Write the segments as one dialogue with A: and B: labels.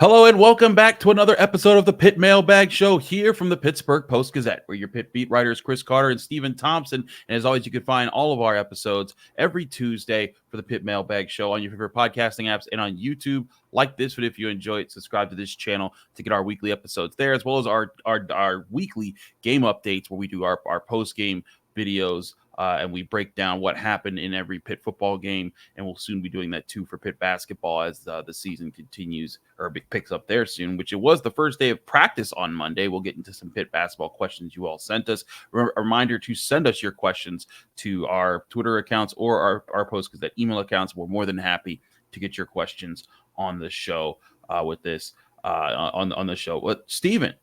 A: Hello and welcome back to another episode of the Pitt Mailbag Show here from the Pittsburgh Post-Gazette. We're your Pitt beat writers Chris Carter and Stephen Thompson. And as always, you can find all of our episodes every Tuesday for the Pitt Mailbag Show on your favorite podcasting apps and on YouTube. Like this video if you enjoy it. Subscribe to this channel to get our weekly episodes there, as well as our weekly game updates where we do our post-game videos. And we break down what happened in every Pitt football game, and we'll soon be doing that too for Pitt basketball as the season continues or picks up there soon, which it was the first day of practice on Monday. We'll get into some Pitt basketball questions you all sent us. A reminder to send us your questions to our Twitter accounts or our Post-Gazette email accounts. We're more than happy to get your questions on the show with this on the show. But Stephen,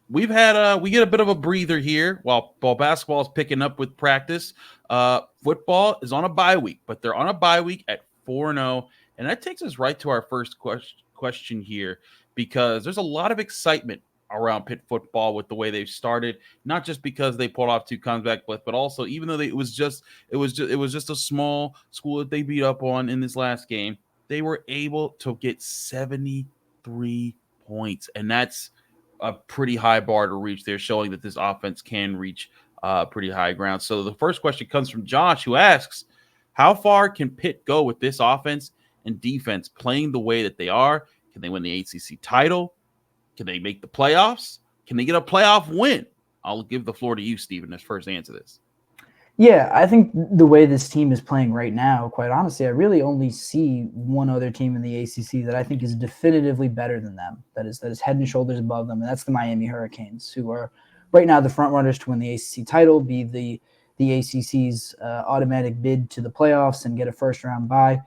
A: we get a bit of a breather here while basketball is picking up with practice. Football is on a bye week, but they're on a bye week at 4-0, and that takes us right to our first question here, because there's a lot of excitement around Pitt football with the way they've started. Not just because they pulled off two comeback blitzes, but also even though it was just a small school that they beat up on in this last game, they were able to get 73 points, and that's a pretty high bar to reach. They're showing that this offense can reach pretty high ground. So the first question comes from Josh, who asks, how far can Pitt go with this offense and defense playing the way that they are? Can they win the ACC title? Can they make the playoffs? Can they get a playoff win? I'll give the floor to you, Stephen, as first answer this.
B: Yeah, I think the way this team is playing right now, quite honestly, I really only see one other team in the ACC that I think is definitively better than them, that is head and shoulders above them, and that's the Miami Hurricanes, who are right now the front runners to win the ACC title, be the ACC's automatic bid to the playoffs and get a first-round bye.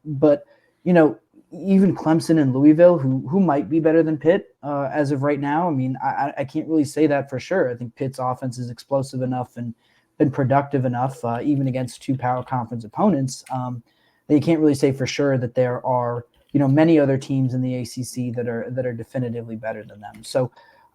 B: But, you know, even Clemson and Louisville, who might be better than Pitt as of right now, I mean, I can't really say that for sure. I think Pitt's offense is explosive enough and been productive enough, even against two power conference opponents. They can't really say for sure that there are, many other teams in the ACC that are definitively better than them. So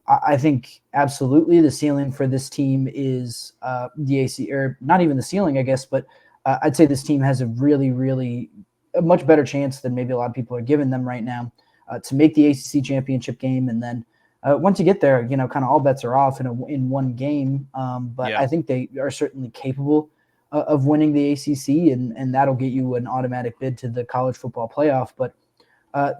B: I think absolutely the ceiling for this team is the ACC, or not even the ceiling, I guess, but I'd say this team has a really, really a much better chance than maybe a lot of people are giving them right now to make the ACC championship game, and then once you get there, kind of all bets are off in one game. But yeah. I think they are certainly capable of winning the ACC, and that'll get you an automatic bid to the college football playoff. But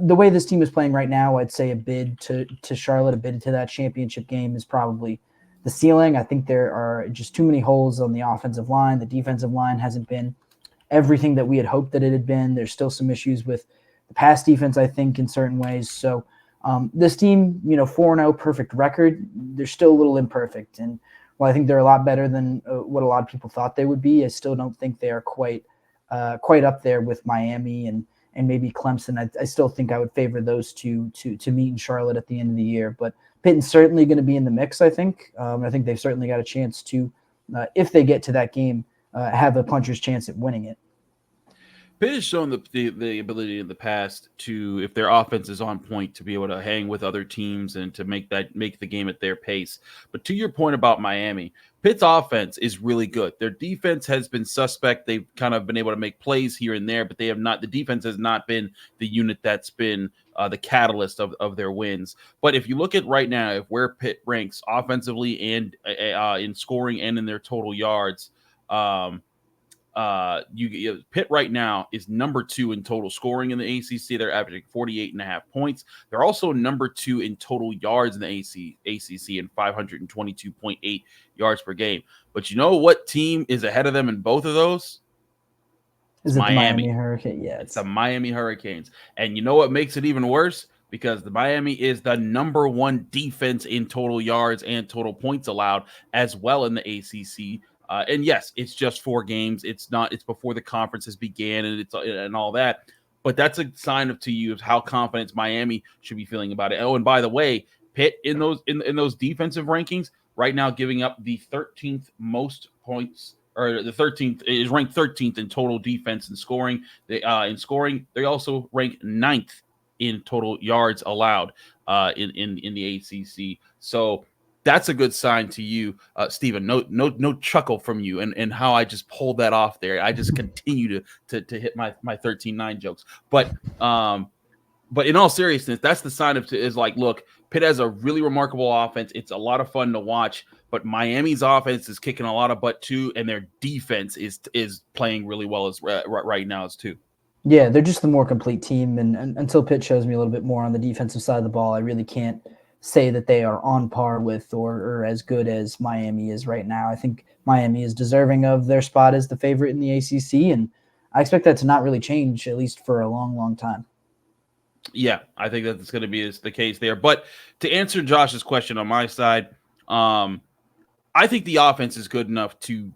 B: the way this team is playing right now, I'd say a bid to Charlotte, a bid to that championship game is probably the ceiling. I think there are just too many holes on the offensive line. The defensive line hasn't been everything that we had hoped that it had been. There's still some issues with the pass defense, I think, in certain ways. So this team, 4-0 perfect record, they're still a little imperfect. And while I think they're a lot better than what a lot of people thought they would be, I still don't think they are quite up there with Miami and maybe Clemson. I still think I would favor those two to meet in Charlotte at the end of the year. But Pitt is certainly going to be in the mix, I think. I think they've certainly got a chance to, if they get to that game, have a puncher's chance at winning it.
A: Pitt has shown the ability in the past to, if their offense is on point, to be able to hang with other teams and to make the game at their pace. But to your point about Miami, Pitt's offense is really good. Their defense has been suspect. They've kind of been able to make plays here and there, but they have not. The defense has not been the unit that's been the catalyst of their wins. But if you look at right now, if where Pitt ranks offensively and in scoring and in their total yards, Pitt right now is number 2 in total scoring in the ACC. They're averaging 48.5 points. They're also number 2 in total yards in the ACC and 522.8 yards per game. But you know what team is ahead of them in both of those?
B: Is it Miami Hurricanes? Yeah,
A: it's the Miami Hurricanes. And you know what makes it even worse? Because the Miami is the number 1 defense in total yards and total points allowed as well in the ACC. And yes, it's just 4 games. It's before the conferences began and all that. But that's a sign to you of how confident Miami should be feeling about it. Oh, and by the way, Pitt in those defensive rankings right now, giving up the 13th most points, or the 13th is ranked 13th in total defense and scoring. They also rank 9th in total yards allowed in the ACC. So that's a good sign to you, Stephen. No chuckle from you and how I just pulled that off there. I just continue to hit my 13-9 jokes. But But in all seriousness, that's the sign of is like, look, Pitt has a really remarkable offense. It's a lot of fun to watch, but Miami's offense is kicking a lot of butt too, and their defense is playing really well as right now as too.
B: Yeah, they're just the more complete team, and until Pitt shows me a little bit more on the defensive side of the ball, I really can't say that they are on par with or as good as Miami is right now. I think Miami is deserving of their spot as the favorite in the ACC, and I expect that to not really change, at least for a long, long time.
A: Yeah, I think that's going to be the case there. But to answer Josh's question on my side, I think the offense is good enough to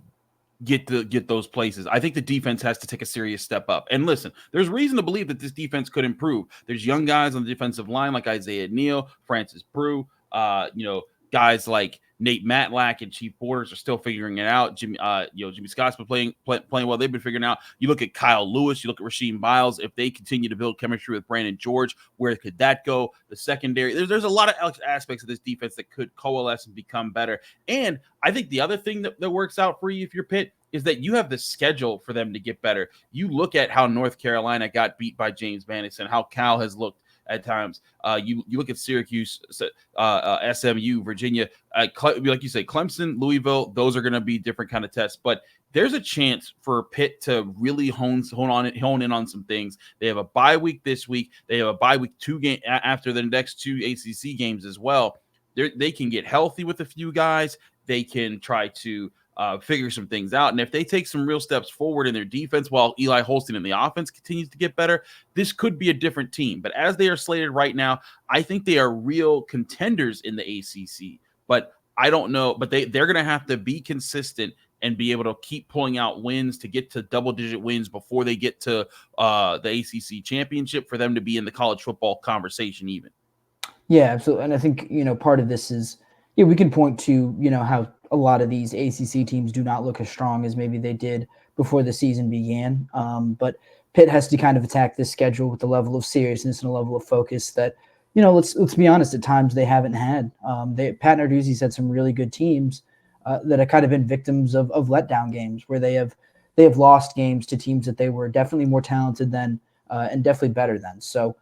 A: get those places. I think the defense has to take a serious step up. And listen, there's reason to believe that this defense could improve. There's young guys on the defensive line like Isaiah Neal, Francis Brew, guys like Nate Matlack and Chief Borders are still figuring it out. Jimmy Scott's been playing well. They've been figuring it out. You look at Kyle Lewis, you look at Rasheem Biles. If they continue to build chemistry with Brandon George, where could that go? The secondary, there's a lot of aspects of this defense that could coalesce and become better. And I think the other thing that works out for you if you're Pitt is that you have the schedule for them to get better. You look at how North Carolina got beat by James Madison, how Cal has looked at times. You look at Syracuse, SMU, Virginia, like you say, Clemson, Louisville. Those are going to be different kind of tests. But there's a chance for Pitt to really hone in on some things. They have a bye week this week. They have a bye week after the next two ACC games as well. They can get healthy with a few guys. They can try to figure some things out. And if they take some real steps forward in their defense while Eli Holstein and the offense continues to get better, this could be a different team. But as they are slated right now, I think they are real contenders in the ACC. But I don't know. But they're going to have to be consistent and be able to keep pulling out wins to get to double-digit wins before they get to the ACC championship for them to be in the college football conversation even.
B: Yeah, absolutely. And I think, part of this is, we can point to, how a lot of these ACC teams do not look as strong as maybe they did before the season began. But Pitt has to kind of attack this schedule with a level of seriousness and a level of focus that, let's be honest, at times they haven't had. Pat Narduzzi's had some really good teams that have kind of been victims of letdown games where they have lost games to teams that they were definitely more talented than and definitely better than. So,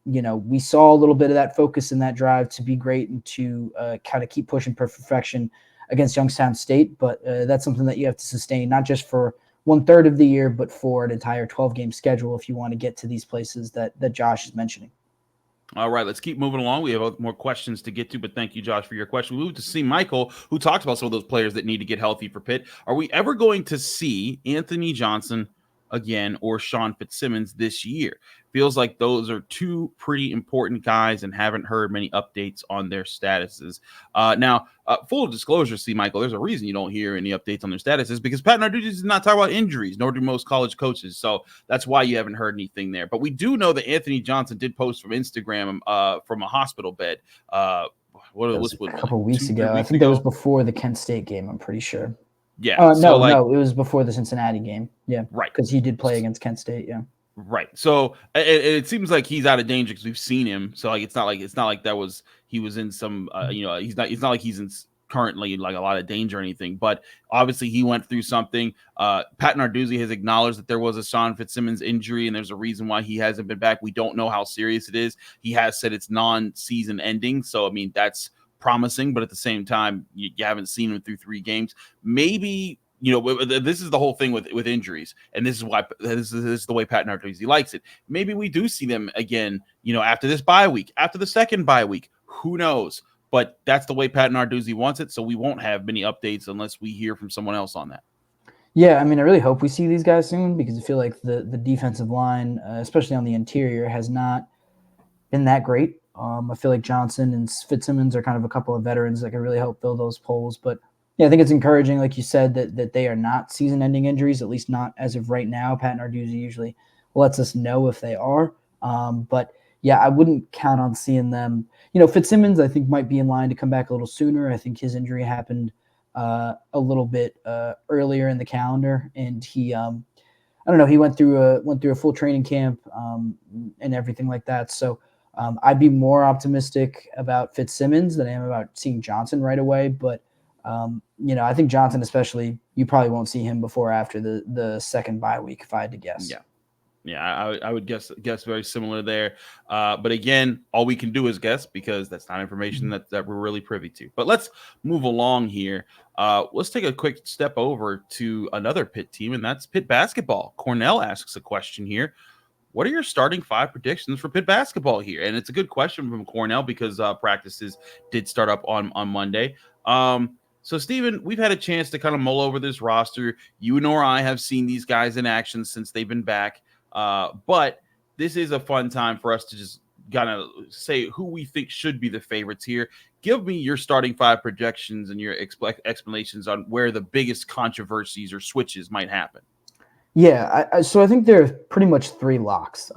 B: we saw a little bit of that focus and that drive to be great and to kind of keep pushing for perfection against Youngstown State. But that's something that you have to sustain, not just for 1/3 of the year, but for an entire 12-game schedule if you want to get to these places that Josh is mentioning.
A: All right, let's keep moving along. We have more questions to get to, but thank you, Josh, for your question. We moved to see Michael, who talks about some of those players that need to get healthy for Pitt. Are we ever going to see Anthony Johnson again or Sean FitzSimmons this year? Feels like those are two pretty important guys and haven't heard many updates on their statuses. Now, full disclosure, see, Michael, there's a reason you don't hear any updates on their statuses because Pat Narduzzi does not talk about injuries, nor do most college coaches. So that's why you haven't heard anything there. But we do know that Anthony Johnson did post from Instagram from a hospital bed. What was
B: a couple weeks ago. I think that was before the Kent State game, I'm pretty sure.
A: Yeah.
B: No, it was before the Cincinnati game. Yeah.
A: Right.
B: Because he did play against Kent State. Yeah.
A: Right. So it seems like he's out of danger because we've seen him. So like it's not like that was he was in some he's not like he's in currently like a lot of danger or anything. But obviously he went through something. Pat Narduzzi has acknowledged that there was a Sean FitzSimmons injury and there's a reason why he hasn't been back. We don't know how serious it is. He has said it's non-season ending. So I mean that's promising, but at the same time you haven't seen him through 3 games. Maybe. This is the whole thing with injuries, and this is why this is the way Pat Narduzzi likes it. Maybe we do see them again, after this bye week, after the second bye week. Who knows? But that's the way Pat Narduzzi wants it, so we won't have many updates unless we hear from someone else on that.
B: Yeah, I mean, I really hope we see these guys soon because I feel like the defensive line, especially on the interior, has not been that great. I feel like Johnson and FitzSimmons are kind of a couple of veterans that can really help fill those holes, but yeah, I think it's encouraging, like you said, that they are not season-ending injuries, at least not as of right now. Pat Narduzzi usually lets us know if they are. But, yeah, I wouldn't count on seeing them. FitzSimmons, I think, might be in line to come back a little sooner. I think his injury happened a little bit earlier in the calendar, and he he went through a full training camp and everything like that. So I'd be more optimistic about FitzSimmons than I am about seeing Johnson right away, but I think Johnson especially, you probably won't see him before after the second bye week, if I had to guess.
A: Yeah. Yeah, I would guess very similar there. But again, all we can do is guess because that's not information that we're really privy to. But let's move along here. Let's take a quick step over to another Pitt team, and that's Pitt basketball. Cornell asks a question here. What are your starting 5 predictions for Pitt basketball here? And it's a good question from Cornell because practices did start up on Monday. So, Steven, we've had a chance to kind of mull over this roster. You nor I have seen these guys in action since they've been back. But this is a fun time for us to just kind of say who we think should be the favorites here. Give me your starting 5 projections and your explanations on where the biggest controversies or switches might happen.
B: Yeah, so I think there are pretty much 3 locks.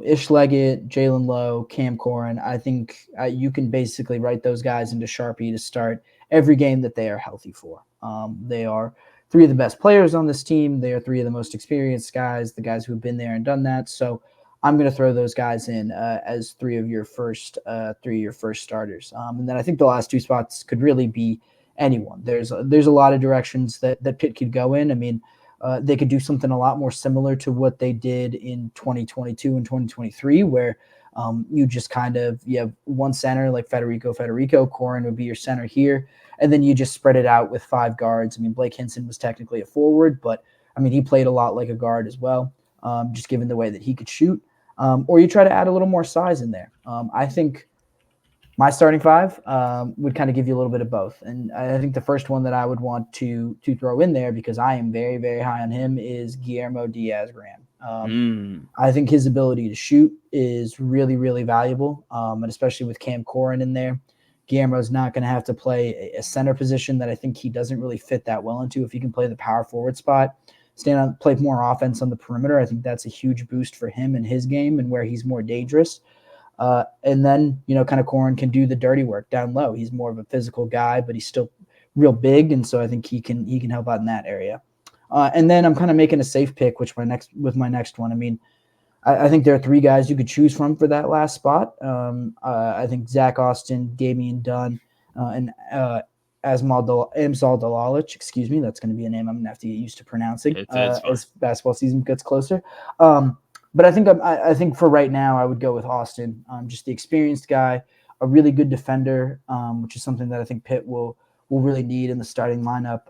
B: Ish Leggett, Jaland, Lowe, Cam Corrin. I think you can basically write those guys into Sharpie to start every game that they are healthy for. They are 3 of the best players on this team. They are 3 of the most experienced guys, the guys who've been there and done that. So I'm going to throw those guys in as 3 of your first starters. And then I think the last 2 spots could really be anyone. There's a lot of directions that Pitt could go in. I mean, they could do something a lot more similar to what they did in 2022 and 2023, where you just you have one center like Federico. Corrin would be your center here, and then you just spread it out with 5 guards. I mean, Blake Hinson was technically a forward, but I mean, he played a lot like a guard as well, just given the way that he could shoot. Or you try to add a little more size in there. I think my starting 5 would kind of give you a little bit of both. And I think the first one that I would want to throw in there, because I am very, very high on him, is Guillermo Diaz-Graham. I think his ability to shoot is really, really valuable, and especially with Cam Corrin in there. Guillermo's not going to have to play a center position that I think he doesn't really fit that well into. If he can play the power forward spot, play more offense on the perimeter, I think that's a huge boost for him in his game and where he's more dangerous. And then, kind of Corrin can do the dirty work down low. He's more of a physical guy, but he's still real big. And so I think he can help out in that area. And then I'm kind of making a safe pick, with my next one. I mean, I think there are 3 guys you could choose from for that last spot. I think Zach Austin, Damian Dunn, and Amsal Dalilich. Excuse me. That's going to be a name I'm going to have to get used to pronouncing as basketball season gets closer. But I think for right now, I would go with Austin. Just the experienced guy, a really good defender, which is something that I think Pitt will really need in the starting lineup.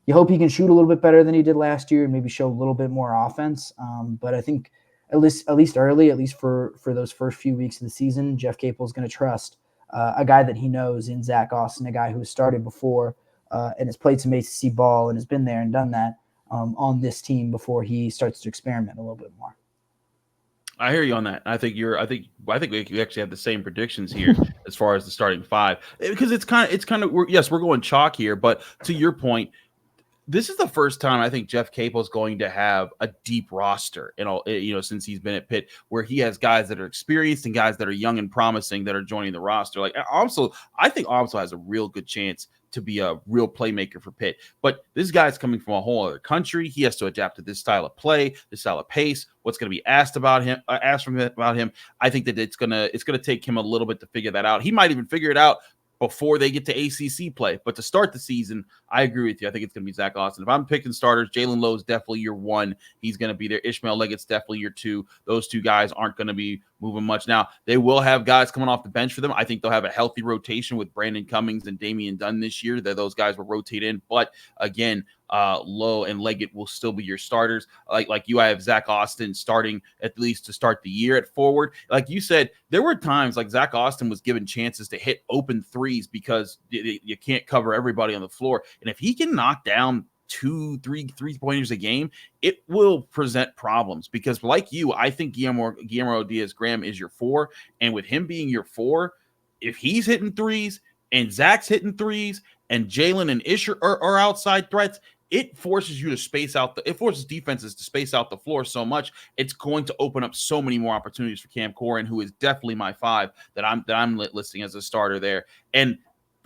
B: You hope he can shoot a little bit better than he did last year and maybe show a little bit more offense. But I think at least early, at least for those first few weeks of the season, Jeff Capel is going to trust a guy that he knows in Zach Austin, a guy who has started before and has played some ACC ball and has been there and done that on this team before he starts to experiment a little bit more.
A: I hear you on that. I think we actually have the same predictions here as far as the starting 5, because we're going chalk here, but to your point, this is the first time I think Jeff Capel is going to have a deep roster, since he's been at Pitt, where he has guys that are experienced and guys that are young and promising that are joining the roster. Like I think Amsal has a real good chance to be a real playmaker for Pitt. But this guy's coming from a whole other country. He has to adapt to this style of play, this style of pace, what's going to be asked about him. I think that it's gonna take him a little bit to figure that out. He might even figure it out before they get to ACC play. But to start the season, I agree with you. I think it's going to be Zach Austin. If I'm picking starters, Jaland Lowe is definitely your 1. He's going to be there. Ishmael Leggett's definitely your 2. Those 2 guys aren't going to be moving much. Now, they will have guys coming off the bench for them. I think they'll have a healthy rotation with Brandon Cummings and Damian Dunn this year. That those guys will rotate in. But again, Lowe and Leggett will still be your starters. Like you, I have Zach Austin starting at least to start the year at forward. Like you said, there were times like Zach Austin was given chances to hit open threes because you can't cover everybody on the floor. And if he can knock down 2-3 3-pointers a game, it will present problems, because like you, I think Guillermo Diaz-Graham is your 4. And with him being your 4, if he's hitting threes and Zach's hitting threes and Jaland and Ish are outside threats, it forces you to space out it forces defenses to space out the floor so much. It's going to open up so many more opportunities for Cam Corrin, who is definitely my 5 that I'm listing as a starter there. And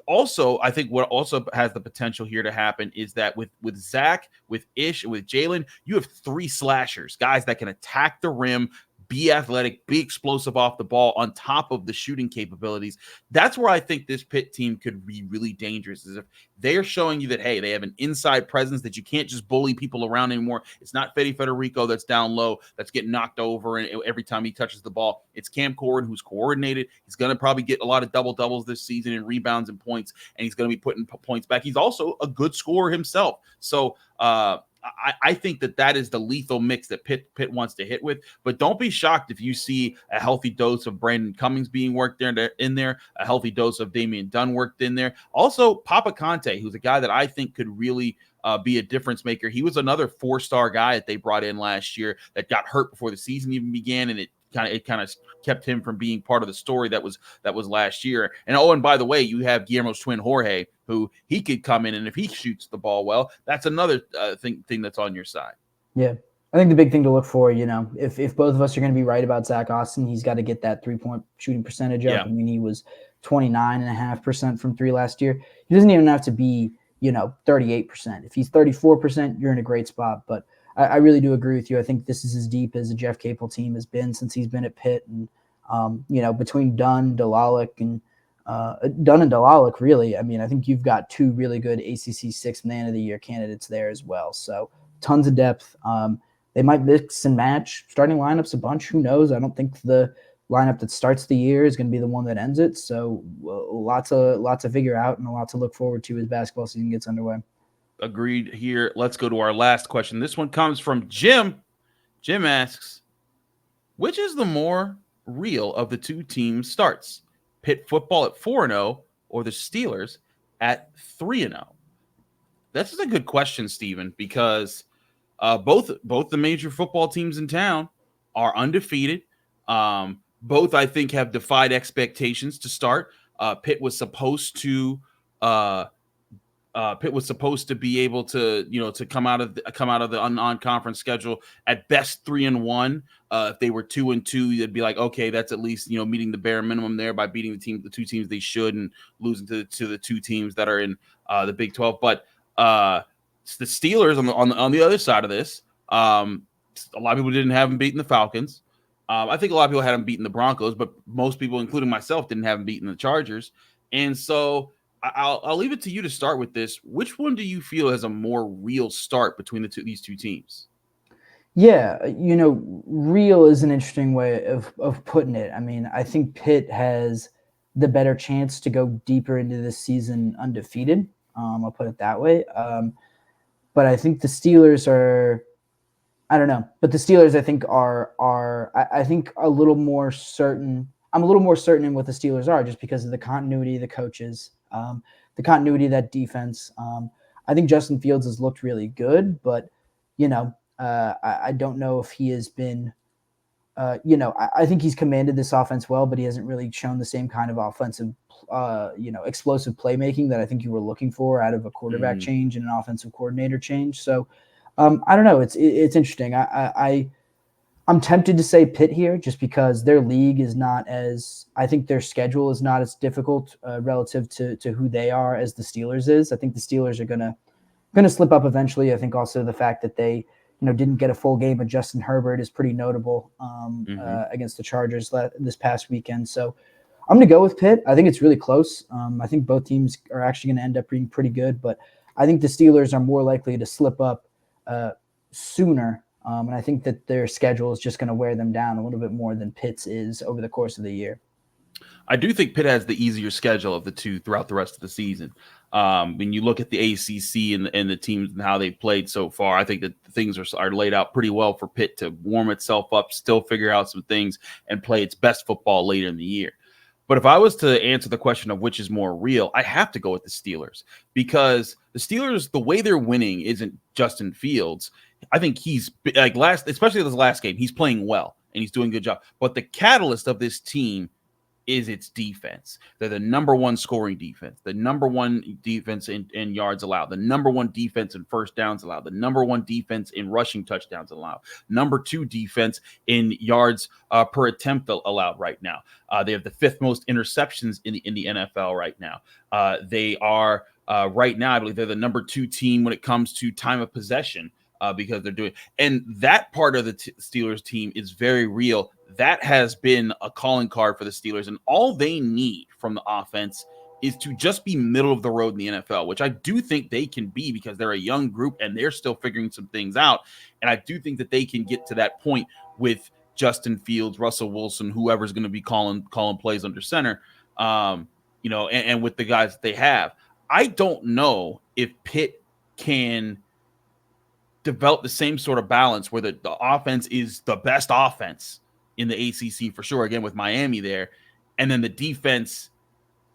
A: also, I think what also has the potential here to happen is that with Zach, with Ish, and with Jaland, you have 3 slashers, guys that can attack the rim, be athletic, be explosive off the ball on top of the shooting capabilities. That's where I think this Pitt team could be really dangerous, is if they're showing you that, hey, they have an inside presence, that you can't just bully people around anymore. It's not Federico that's down low, that's getting knocked over and every time he touches the ball. It's Cam Corrin, who's coordinated. He's going to probably get a lot of double-doubles this season in rebounds and points, and he's going to be putting points back. He's also a good scorer himself. So I think that is the lethal mix that Pitt wants to hit with. But don't be shocked if you see a healthy dose of Brandon Cummings being worked in there, a healthy dose of Damian Dunn worked in there. Also, Papa Conte, who's a guy that I think could really be a difference maker. He was another 4-star guy that they brought in last year that got hurt before the season even began, and it kind of kept him from being part of the story that was last year. And by the way, you have Guillermo's twin Jorge, who he could come in, and if he shoots the ball well, that's another thing that's on your side.
B: Yeah, I think the big thing to look for, if both of us are going to be right about Zach Austin, he's got to get that 3-point shooting percentage up. Yeah. I mean, he was 29.5% from three last year. He doesn't even have to be 38%. If he's 34%, you're in a great spot. But I really do agree with you. I think this is as deep as the Jeff Capel team has been since he's been at Pitt. And, between Dunn, Delalick, and Delalick, really, I mean, I think you've got two really good ACC Sixth Man of the Year candidates there as well. So tons of depth. They might mix and match starting lineups a bunch. Who knows? I don't think the lineup that starts the year is going to be the one that ends it. So lots to figure out and a lot to look forward to as basketball season gets underway.
A: Agreed here. Let's go to our last question. This one comes from Jim. Jim asks, which is the more real of the two teams' starts? Pitt football at 4-0 or the Steelers at 3-0? This is a good question, Stephen, because both the major football teams in town are undefeated. Both, I think, have defied expectations to start. Pitt was supposed to be able to, to come out of the non-conference schedule at best 3-1. If they were 2-2, they'd be like, okay, that's at least meeting the bare minimum there by beating the two teams they should and losing to the two teams that are in the Big 12. But the Steelers on the other side of this, a lot of people didn't have them beating the Falcons. I think a lot of people had them beating the Broncos, but most people, including myself, didn't have them beating the Chargers. And so I'll leave it to you to start with this. Which one do you feel has a more real start between these two teams?
B: Yeah, real is an interesting way of putting it. I mean, I think Pitt has the better chance to go deeper into this season undefeated. I'll put it that way. But I think the Steelers are, I don't know. But the Steelers, I think, I think a little more certain. I'm a little more certain in what the Steelers are just because of the continuity of the coaches, the continuity of that defense. I think Justin Fields has looked really good, but, I don't know if he has been, I think he's commanded this offense well, but he hasn't really shown the same kind of offensive, explosive playmaking that I think you were looking for out of a quarterback change and an offensive coordinator change. So I don't know. It's interesting. I'm tempted to say Pitt here just because their league is not as – I think their schedule is not as difficult relative to who they are as the Steelers is. I think the Steelers are going to slip up eventually. I think also the fact that they didn't get a full game of Justin Herbert is pretty notable against the Chargers this past weekend. So I'm going to go with Pitt. I think it's really close. I think both teams are actually going to end up being pretty good, but I think the Steelers are more likely to slip up sooner. And I think that their schedule is just going to wear them down a little bit more than Pitt's is over the course of the year.
A: I do think Pitt has the easier schedule of the two throughout the rest of the season. When you look at the ACC and the teams and how they've played so far, I think that things are laid out pretty well for Pitt to warm itself up, still figure out some things, and play its best football later in the year. But if I was to answer the question of which is more real, I have to go with the Steelers because the Steelers, the way they're winning isn't Justin Fields. I think he's especially this last game, he's playing well and he's doing a good job. But the catalyst of this team is its defense. They're the number one scoring defense, the number one defense in yards allowed, the number one defense in first downs allowed, the number one defense in rushing touchdowns allowed, number two defense in yards per attempt allowed right now. They have the fifth most interceptions in the NFL right now. They are right now, I believe they're the number two team when it comes to time of possession because they're doing, and that part of the Steelers team is very real. That has been a calling card for the Steelers, and all they need from the offense is to just be middle of the road in the NFL, which I do think they can be because they're a young group and they're still figuring some things out. And I do think that they can get to that point with Justin Fields, Russell Wilson, whoever's going to be calling plays under center, and with the guys that they have. I don't know if Pitt can develop the same sort of balance where the offense is the best offense in the ACC for sure, again, with Miami there, and then the defense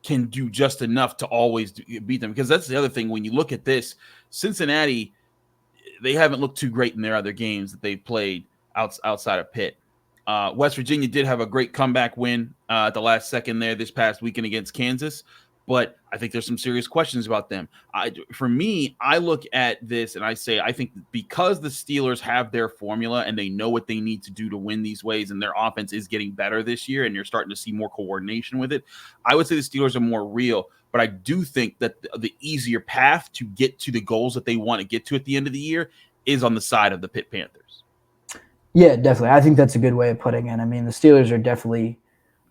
A: can do just enough to always beat them. Because that's the other thing. When you look at this, Cincinnati, they haven't looked too great in their other games that they've played outside of Pitt. West Virginia did have a great comeback win at the last second there this past weekend against Kansas, but I think there's some serious questions about them. For me, I look at this and I say, I think because the Steelers have their formula and they know what they need to do to win these ways, and their offense is getting better this year, and you're starting to see more coordination with it, I would say the Steelers are more real. But I do think that the easier path to get to the goals that they want to get to at the end of the year is on the side of the Pitt Panthers.
B: Yeah, definitely. I think that's a good way of putting it. I mean, the Steelers are definitely,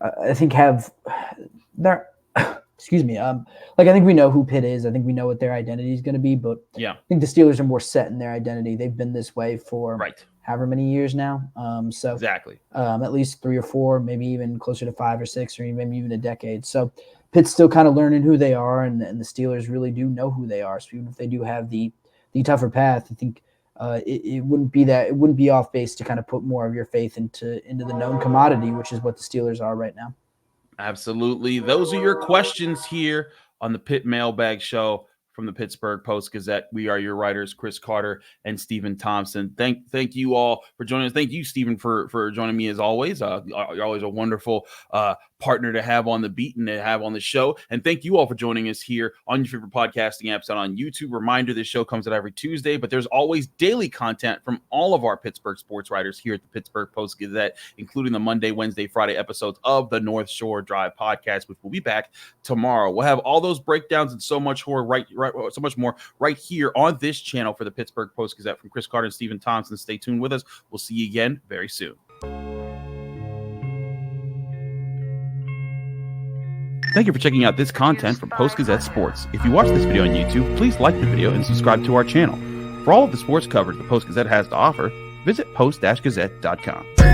B: I think, they're. Excuse me. I think we know who Pitt is. I think we know what their identity is going to be, but
A: yeah,
B: I think the Steelers are more set in their identity. They've been this way for however many years now.
A: Exactly.
B: At least 3 or 4, maybe even closer to 5 or 6, or maybe even a decade. So Pitt's still kind of learning who they are, and the Steelers really do know who they are. So even if they do have the tougher path, I think it wouldn't be off base to kind of put more of your faith into the known commodity, which is what the Steelers are right now.
A: Absolutely. Those are your questions here on the Pitt Mailbag Show from the Pittsburgh Post-Gazette. We are your writers, Chris Carter and Stephen Thompson. Thank you all for joining us. Thank you, Stephen, for joining me as always. You're always a wonderful partner to have on the beat and to have on the show. And thank you all for joining us here on your favorite podcasting apps and on YouTube. Reminder, this show comes out every Tuesday, but there's always daily content from all of our Pittsburgh sports writers here at the Pittsburgh Post-Gazette, including the Monday, Wednesday, Friday episodes of the North Shore Drive podcast, which will be back tomorrow. We'll have all those breakdowns and so much more right here on this channel for the Pittsburgh Post-Gazette. From Chris Carter and Stephen Thompson, stay tuned with us. We'll see you again very soon. Thank you for checking out this content from Post-Gazette Sports. If you watch this video on YouTube, please like the video and subscribe to our channel. For all of the sports coverage the Post-Gazette has to offer, visit post-gazette.com.